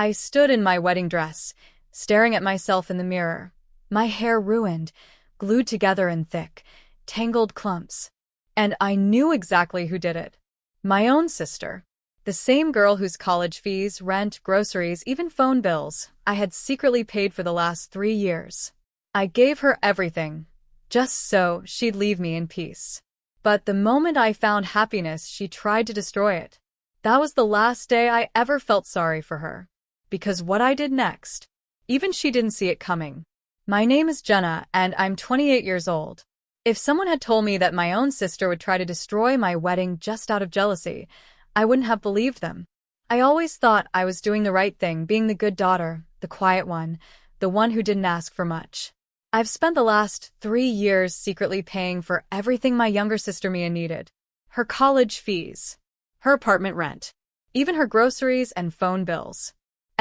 I stood in my wedding dress, staring at myself in the mirror. My hair ruined, glued together in thick, tangled clumps. And I knew exactly who did it. My own sister. The same girl whose college fees, rent, groceries, even phone bills I had secretly paid for the last 3 years. I gave her everything, just so she'd leave me in peace. But the moment I found happiness, she tried to destroy it. That was the last day I ever felt sorry for her. Because what I did next, even she didn't see it coming. My name is Jenna, and I'm 28 years old. If someone had told me that my own sister would try to destroy my wedding just out of jealousy, I wouldn't have believed them. I always thought I was doing the right thing, being the good daughter, the quiet one, the one who didn't ask for much. I've spent the last 3 years secretly paying for everything my younger sister Mia needed. Her college fees, her apartment rent, even her groceries and phone bills.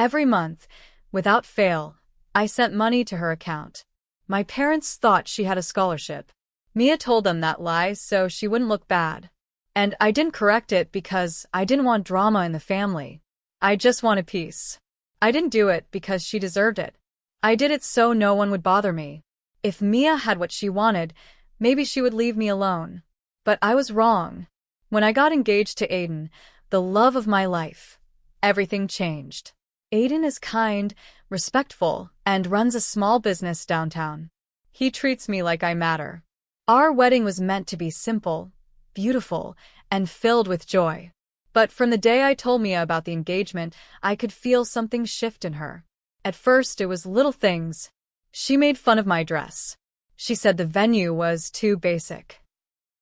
Every month, without fail, I sent money to her account. My parents thought she had a scholarship. Mia told them that lie so she wouldn't look bad. And I didn't correct it because I didn't want drama in the family. I just wanted peace. I didn't do it because she deserved it. I did it so no one would bother me. If Mia had what she wanted, maybe she would leave me alone. But I was wrong. When I got engaged to Aiden, the love of my life, everything changed. Aiden is kind, respectful, and runs a small business downtown. He treats me like I matter. Our wedding was meant to be simple, beautiful, and filled with joy. But from the day I told Mia about the engagement, I could feel something shift in her. At first, it was little things. She made fun of my dress. She said the venue was too basic.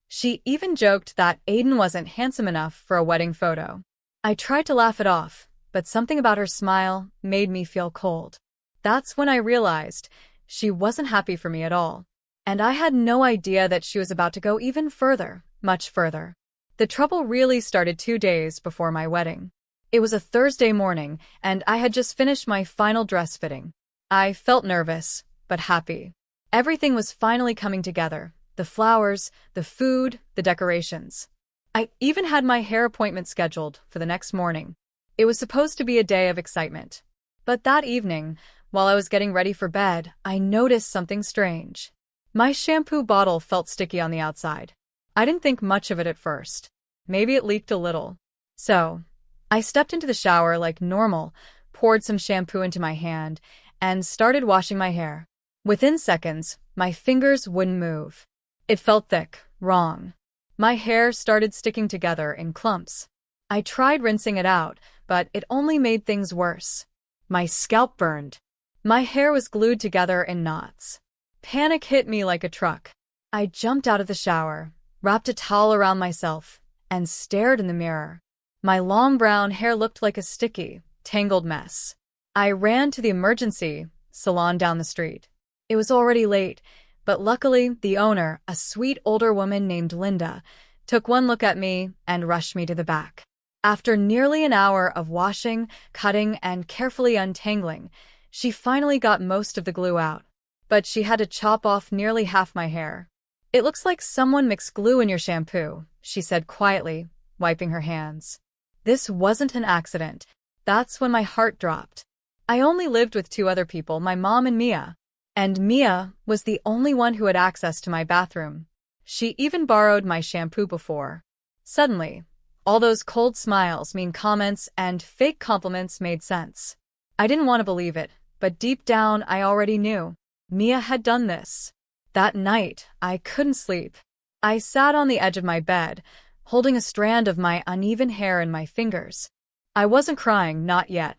She even joked that Aiden wasn't handsome enough for a wedding photo. I tried to laugh it off, but something about her smile made me feel cold. That's when I realized she wasn't happy for me at all. And I had no idea that she was about to go even further, much further. The trouble really started 2 days before my wedding. It was a Thursday morning, and I had just finished my final dress fitting. I felt nervous, but happy. Everything was finally coming together. The flowers, the food, the decorations. I even had my hair appointment scheduled for the next morning. It was supposed to be a day of excitement. But that evening, while I was getting ready for bed, I noticed something strange. My shampoo bottle felt sticky on the outside. I didn't think much of it at first. Maybe it leaked a little. So, I stepped into the shower like normal, poured some shampoo into my hand, and started washing my hair. Within seconds, my fingers wouldn't move. It felt thick, wrong. My hair started sticking together in clumps. I tried rinsing it out, but it only made things worse. My scalp burned. My hair was glued together in knots. Panic hit me like a truck. I jumped out of the shower, wrapped a towel around myself, and stared in the mirror. My long brown hair looked like a sticky, tangled mess. I ran to the emergency salon down the street. It was already late, but luckily the owner, a sweet older woman named Linda, took one look at me and rushed me to the back. After nearly an hour of washing, cutting, and carefully untangling, she finally got most of the glue out. But she had to chop off nearly half my hair. "It looks like someone mixed glue in your shampoo," she said quietly, wiping her hands. This wasn't an accident. That's when my heart dropped. I only lived with 2 other people, my mom and Mia. And Mia was the only one who had access to my bathroom. She even borrowed my shampoo before. Suddenly, all those cold smiles, mean comments, and fake compliments made sense. I didn't want to believe it, but deep down I already knew. Mia had done this. That night, I couldn't sleep. I sat on the edge of my bed, holding a strand of my uneven hair in my fingers. I wasn't crying, not yet.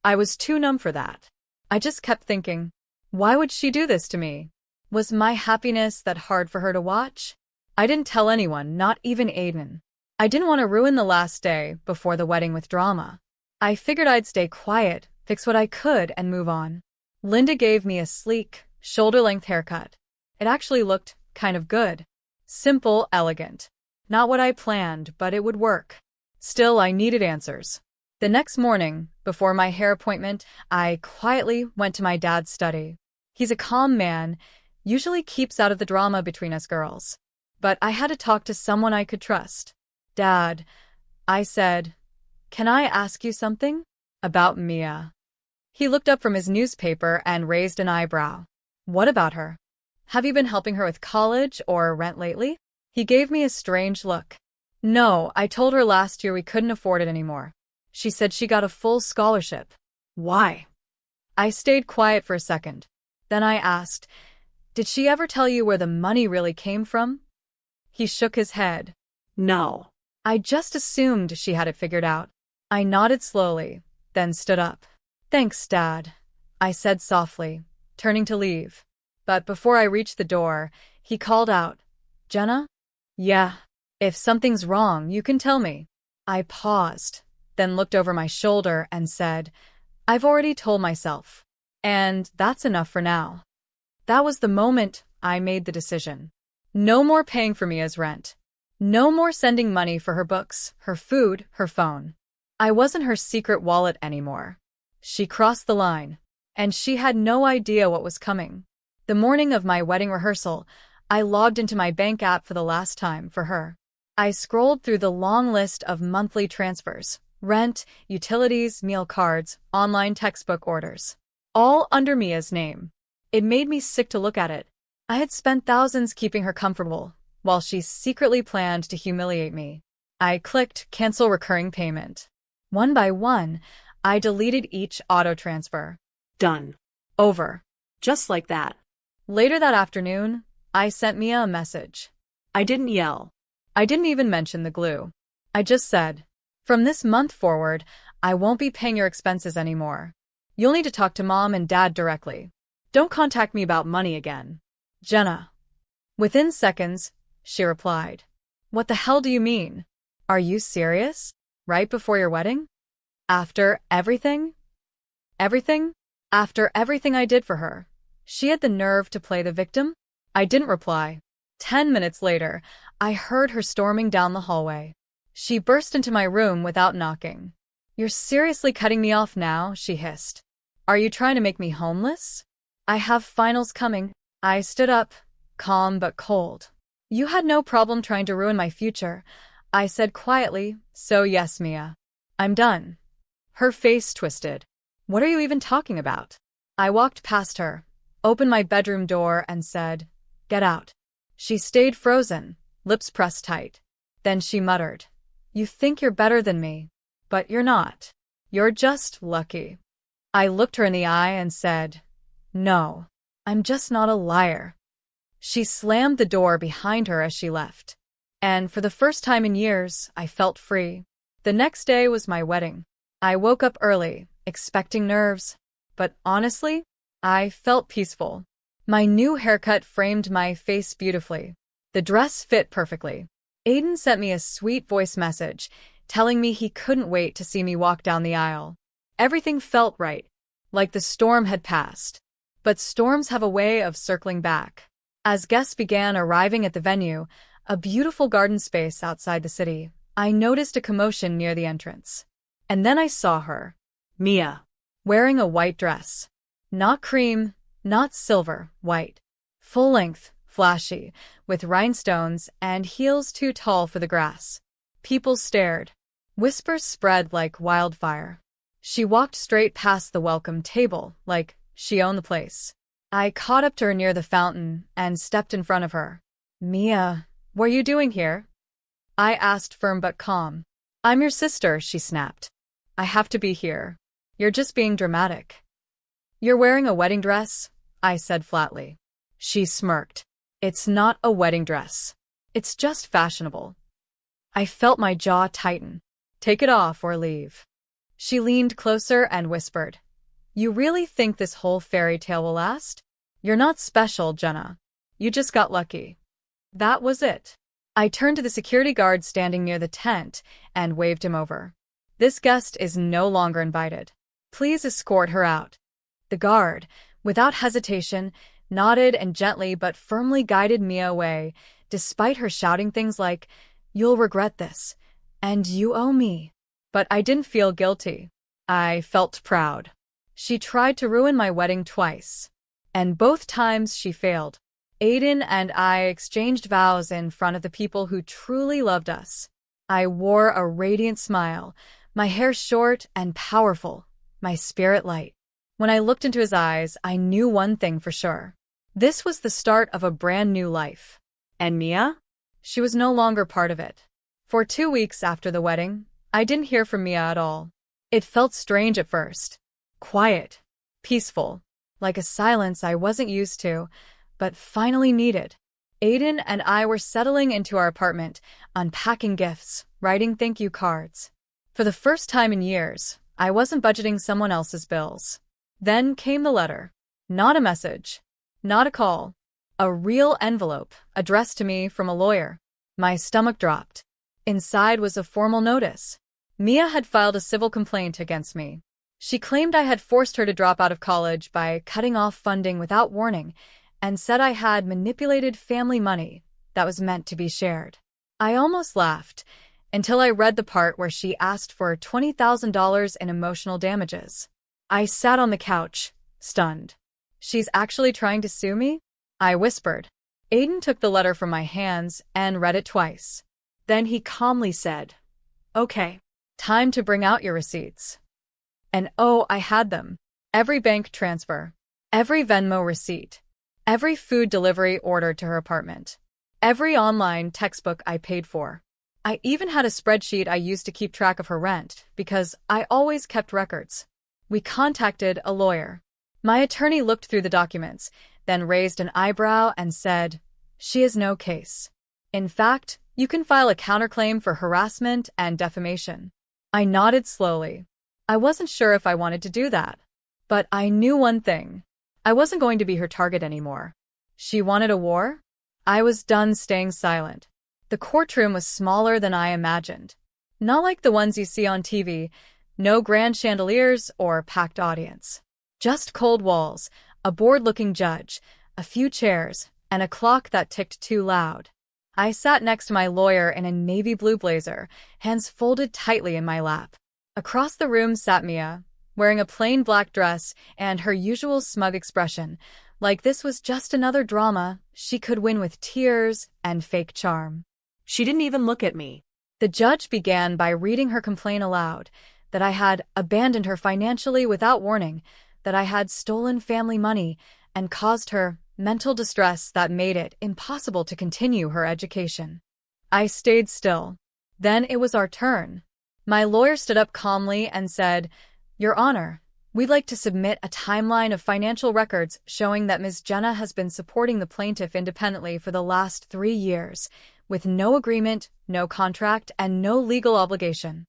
I was too numb for that. I just kept thinking, why would she do this to me? Was my happiness that hard for her to watch? I didn't tell anyone, not even Aiden. I didn't want to ruin the last day before the wedding with drama. I figured I'd stay quiet, fix what I could, and move on. Linda gave me a sleek, shoulder-length haircut. It actually looked kind of good. Simple, elegant. Not what I planned, but it would work. Still, I needed answers. The next morning, before my hair appointment, I quietly went to my dad's study. He's a calm man, usually keeps out of the drama between us girls. But I had to talk to someone I could trust. "Dad," I said, "can I ask you something?" "About Mia." He looked up from his newspaper and raised an eyebrow. What about her? Have you been helping her with college or rent lately? He gave me a strange look. No, I told her last year we couldn't afford it anymore. She said she got a full scholarship. Why? I stayed quiet for a second. Then I asked, did she ever tell you where the money really came from? He shook his head. No. I just assumed she had it figured out. I nodded slowly, then stood up. Thanks, Dad, I said softly, turning to leave. But before I reached the door, he called out, Jenna? Yeah. If something's wrong, you can tell me. I paused, then looked over my shoulder and said, I've already told myself. And that's enough for now. That was the moment I made the decision. No more paying for Mia's rent. No more sending money for her books, her food, her phone. I wasn't her secret wallet anymore. She crossed the line, and she had no idea what was coming. The morning of my wedding rehearsal, I logged into my bank app for the last time for her. I scrolled through the long list of monthly transfers, rent, utilities, meal cards, online textbook orders. All under Mia's name. It made me sick to look at it. I had spent thousands keeping her comfortable, while she secretly planned to humiliate me. I clicked Cancel Recurring Payment. One by one, I deleted each auto-transfer. Done. Over. Just like that. Later that afternoon, I sent Mia a message. I didn't yell. I didn't even mention the glue. I just said, from this month forward, I won't be paying your expenses anymore. You'll need to talk to Mom and Dad directly. Don't contact me about money again. Jenna. Within seconds, she replied. What the hell do you mean? Are you serious? Right before your wedding? After everything? Everything? After everything I did for her. She had the nerve to play the victim? I didn't reply. 10 minutes later, I heard her storming down the hallway. She burst into my room without knocking. You're seriously cutting me off now, she hissed. Are you trying to make me homeless? I have finals coming. I stood up, calm but cold. You had no problem trying to ruin my future, I said quietly, so yes, Mia. I'm done. Her face twisted. What are you even talking about? I walked past her, opened my bedroom door and said, get out. She stayed frozen, lips pressed tight. Then she muttered, you think you're better than me, but you're not. You're just lucky. I looked her in the eye and said, no, I'm just not a liar. She slammed the door behind her as she left. And for the first time in years, I felt free. The next day was my wedding. I woke up early, expecting nerves, but honestly, I felt peaceful. My new haircut framed my face beautifully. The dress fit perfectly. Aiden sent me a sweet voice message, telling me he couldn't wait to see me walk down the aisle. Everything felt right, like the storm had passed. But storms have a way of circling back. As guests began arriving at the venue, a beautiful garden space outside the city, I noticed a commotion near the entrance. And then I saw her, Mia, wearing a white dress. Not cream, not silver, white. Full length, flashy, with rhinestones and heels too tall for the grass. People stared. Whispers spread like wildfire. She walked straight past the welcome table, like she owned the place. I caught up to her near the fountain and stepped in front of her. Mia, what are you doing here? I asked, firm but calm. I'm your sister, she snapped. I have to be here. You're just being dramatic. You're wearing a wedding dress, I said flatly. She smirked. It's not a wedding dress. It's just fashionable. I felt my jaw tighten. Take it off or leave. She leaned closer and whispered, you really think this whole fairy tale will last? You're not special, Jenna. You just got lucky. That was it. I turned to the security guard standing near the tent and waved him over. This guest is no longer invited. Please escort her out. The guard, without hesitation, nodded and gently but firmly guided Mia away, despite her shouting things like, you'll regret this, and you owe me. But I didn't feel guilty. I felt proud. She tried to ruin my wedding twice. And both times she failed. Aiden and I exchanged vows in front of the people who truly loved us. I wore a radiant smile, my hair short and powerful, my spirit light. When I looked into his eyes, I knew one thing for sure. This was the start of a brand new life. And Mia? She was no longer part of it. For 2 weeks after the wedding, I didn't hear from Mia at all. It felt strange at first. Quiet. Peaceful. Like a silence I wasn't used to, but finally needed. Aiden and I were settling into our apartment, unpacking gifts, writing thank you cards. For the first time in years, I wasn't budgeting someone else's bills. Then came the letter. Not a message. Not a call. A real envelope, addressed to me from a lawyer. My stomach dropped. Inside was a formal notice. Mia had filed a civil complaint against me. She claimed I had forced her to drop out of college by cutting off funding without warning, and said I had manipulated family money that was meant to be shared. I almost laughed, until I read the part where she asked for $20,000 in emotional damages. I sat on the couch, stunned. She's actually trying to sue me? I whispered. Aiden took the letter from my hands and read it twice. Then he calmly said, "Okay, time to bring out your receipts." And oh, I had them. Every bank transfer, every Venmo receipt, every food delivery order to her apartment, every online textbook I paid for. I even had a spreadsheet I used to keep track of her rent, because I always kept records. We contacted a lawyer. My attorney looked through the documents, then raised an eyebrow and said, "She has no case. In fact, you can file a counterclaim for harassment and defamation." I nodded slowly. I wasn't sure if I wanted to do that. But I knew one thing. I wasn't going to be her target anymore. She wanted a war? I was done staying silent. The courtroom was smaller than I imagined. Not like the ones you see on TV, no grand chandeliers or packed audience. Just cold walls, a bored-looking judge, a few chairs, and a clock that ticked too loud. I sat next to my lawyer in a navy blue blazer, hands folded tightly in my lap. Across the room sat Mia, wearing a plain black dress and her usual smug expression, like this was just another drama she could win with tears and fake charm. She didn't even look at me. The judge began by reading her complaint aloud, that I had abandoned her financially without warning, that I had stolen family money and caused her mental distress that made it impossible to continue her education. I stayed still. Then it was our turn. My lawyer stood up calmly and said, "Your Honor, we'd like to submit a timeline of financial records showing that Ms. Jenna has been supporting the plaintiff independently for the last 3 years, with no agreement, no contract, and no legal obligation."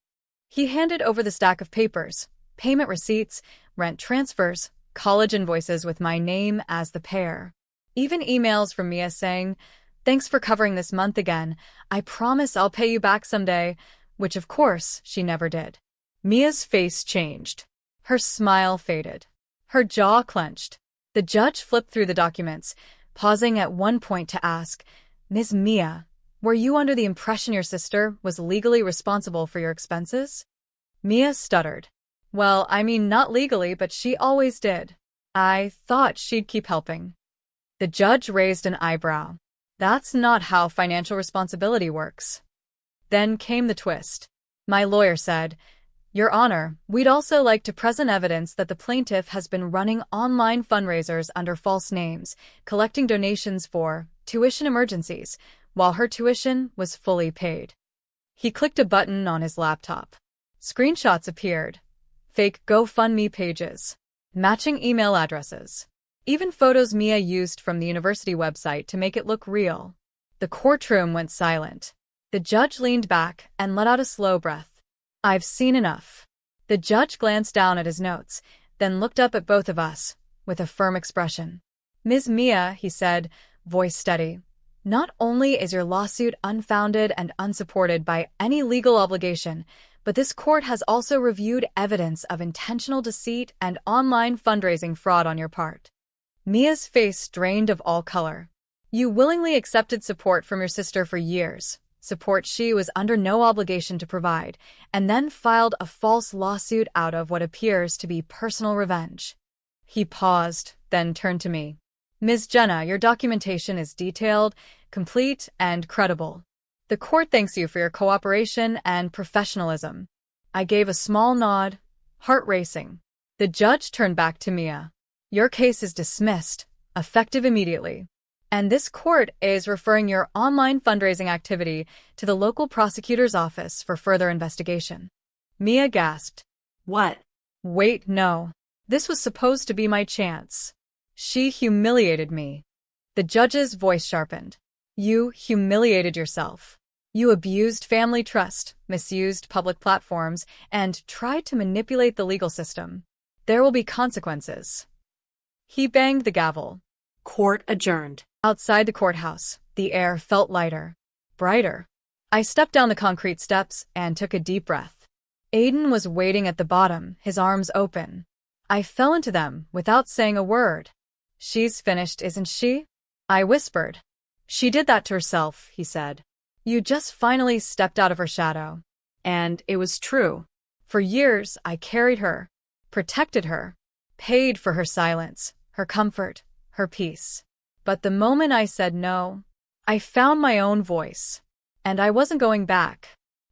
He handed over the stack of papers, payment receipts, rent transfers, college invoices with my name as the payer. Even emails from Mia saying, "Thanks for covering this month again. I promise I'll pay you back someday," which of course she never did. Mia's face changed. Her smile faded. Her jaw clenched. The judge flipped through the documents, pausing at one point to ask, "Ms. Mia, were you under the impression your sister was legally responsible for your expenses?" Mia stuttered. "Well, I mean, not legally, but she always did. I thought she'd keep helping." The judge raised an eyebrow. "That's not how financial responsibility works." Then came the twist. My lawyer said, "Your Honor, we'd also like to present evidence that the plaintiff has been running online fundraisers under false names, collecting donations for tuition emergencies, while her tuition was fully paid." He clicked a button on his laptop. Screenshots appeared. Fake GoFundMe pages. Matching email addresses. Even photos Mia used from the university website to make it look real. The courtroom went silent. The judge leaned back and let out a slow breath. "I've seen enough." The judge glanced down at his notes, then looked up at both of us, with a firm expression. "Ms. Mia," he said, voice steady, "not only is your lawsuit unfounded and unsupported by any legal obligation, but this court has also reviewed evidence of intentional deceit and online fundraising fraud on your part." Mia's face drained of all color. "You willingly accepted support from your sister for years, support she was under no obligation to provide, and then filed a false lawsuit out of what appears to be personal revenge." He paused, then turned to me. "Ms. Jenna, your documentation is detailed, complete, and credible. The court thanks you for your cooperation and professionalism." I gave a small nod, heart racing. The judge turned back to Mia. Your case is dismissed, effective immediately. And this court is referring your online fundraising activity to the local prosecutor's office for further investigation. Mia gasped. What? Wait, no. This was supposed to be my chance. She humiliated me. The judge's voice sharpened. You humiliated yourself. You abused family trust, misused public platforms, and tried to manipulate the legal system. There will be consequences. He banged the gavel. Court adjourned. Outside the courthouse, the air felt lighter, brighter. I stepped down the concrete steps and took a deep breath. Aiden was waiting at the bottom, his arms open. I fell into them without saying a word. She's finished, isn't she? I whispered. She did that to herself, he said. You just finally stepped out of her shadow. And it was true. For years, I carried her, protected her, paid for her silence, her comfort, her peace. But the moment I said no, I found my own voice. And I wasn't going back.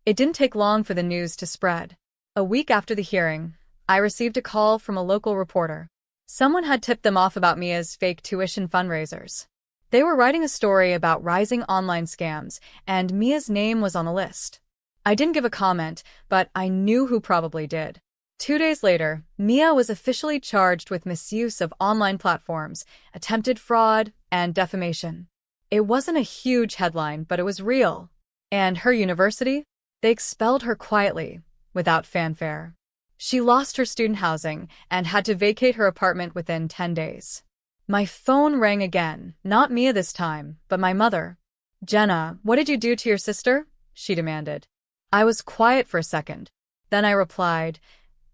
It didn't take long for the news to spread. A week after the hearing, I received a call from a local reporter. Someone had tipped them off about Mia's fake tuition fundraisers. They were writing a story about rising online scams, and Mia's name was on the list. I didn't give a comment, but I knew who probably did. 2 days later, Mia was officially charged with misuse of online platforms, attempted fraud, and defamation. It wasn't a huge headline, but it was real. And her university? They expelled her quietly, without fanfare. She lost her student housing and had to vacate her apartment within 10 days. My phone rang again, not Mia this time, but my mother. Jenna, what did you do to your sister? She demanded. I was quiet for a second. Then I replied,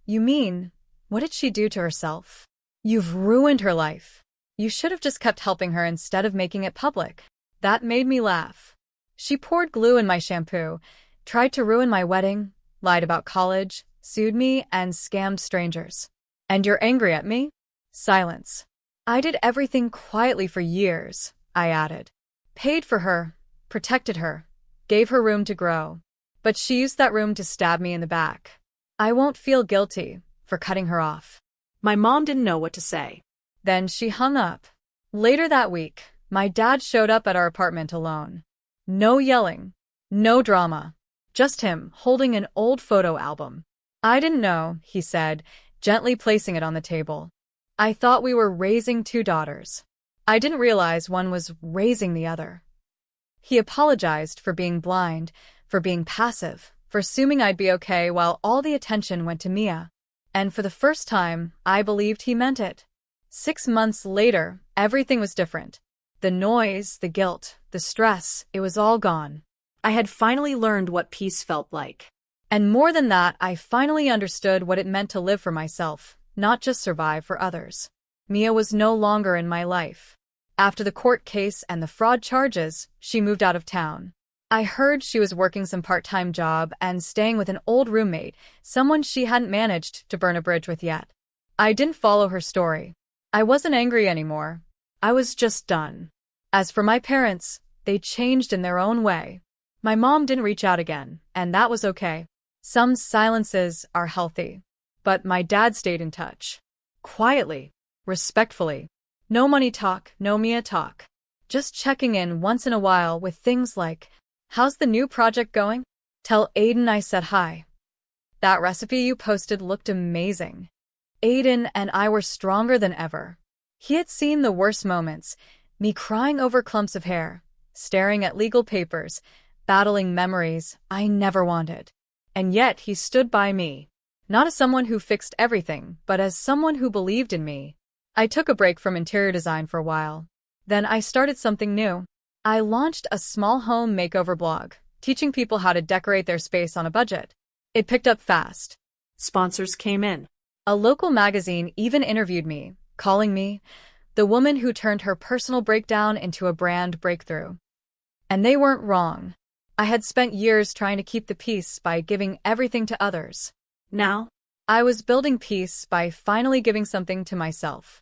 You mean, what did she do to herself? You've ruined her life. You should have just kept helping her instead of making it public. That made me laugh. She poured glue in my shampoo, tried to ruin my wedding, lied about college, sued me, and scammed strangers. And you're angry at me? Silence. I did everything quietly for years, I added. Paid for her, protected her, gave her room to grow. But she used that room to stab me in the back. I won't feel guilty for cutting her off. My mom didn't know what to say. Then she hung up. Later that week, my dad showed up at our apartment alone. No yelling, no drama, just him holding an old photo album. I didn't know, he said, gently placing it on the table. I thought we were raising 2 daughters. I didn't realize one was raising the other. He apologized for being blind, for being passive, for assuming I'd be okay while all the attention went to Mia. And for the first time, I believed he meant it. 6 months later, everything was different. The noise, the guilt, the stress, it was all gone. I had finally learned what peace felt like. And more than that, I finally understood what it meant to live for myself, not just survive for others. Mia was no longer in my life. After the court case and the fraud charges, she moved out of town. I heard she was working some part-time job and staying with an old roommate, someone she hadn't managed to burn a bridge with yet. I didn't follow her story. I wasn't angry anymore. I was just done. As for my parents, they changed in their own way. My mom didn't reach out again, and that was okay. Some silences are healthy. But my dad stayed in touch. Quietly, respectfully. No money talk, no Mia talk. Just checking in once in a while with things like, how's the new project going? Tell Aiden I said hi. That recipe you posted looked amazing. Aiden and I were stronger than ever. He had seen the worst moments, me crying over clumps of hair, staring at legal papers, battling memories I never wanted. And yet he stood by me. Not as someone who fixed everything, but as someone who believed in me. I took a break from interior design for a while. Then I started something new. I launched a small home makeover blog, teaching people how to decorate their space on a budget. It picked up fast. Sponsors came in. A local magazine even interviewed me, calling me the woman who turned her personal breakdown into a brand breakthrough. And they weren't wrong. I had spent years trying to keep the peace by giving everything to others. Now, I was building peace by finally giving something to myself.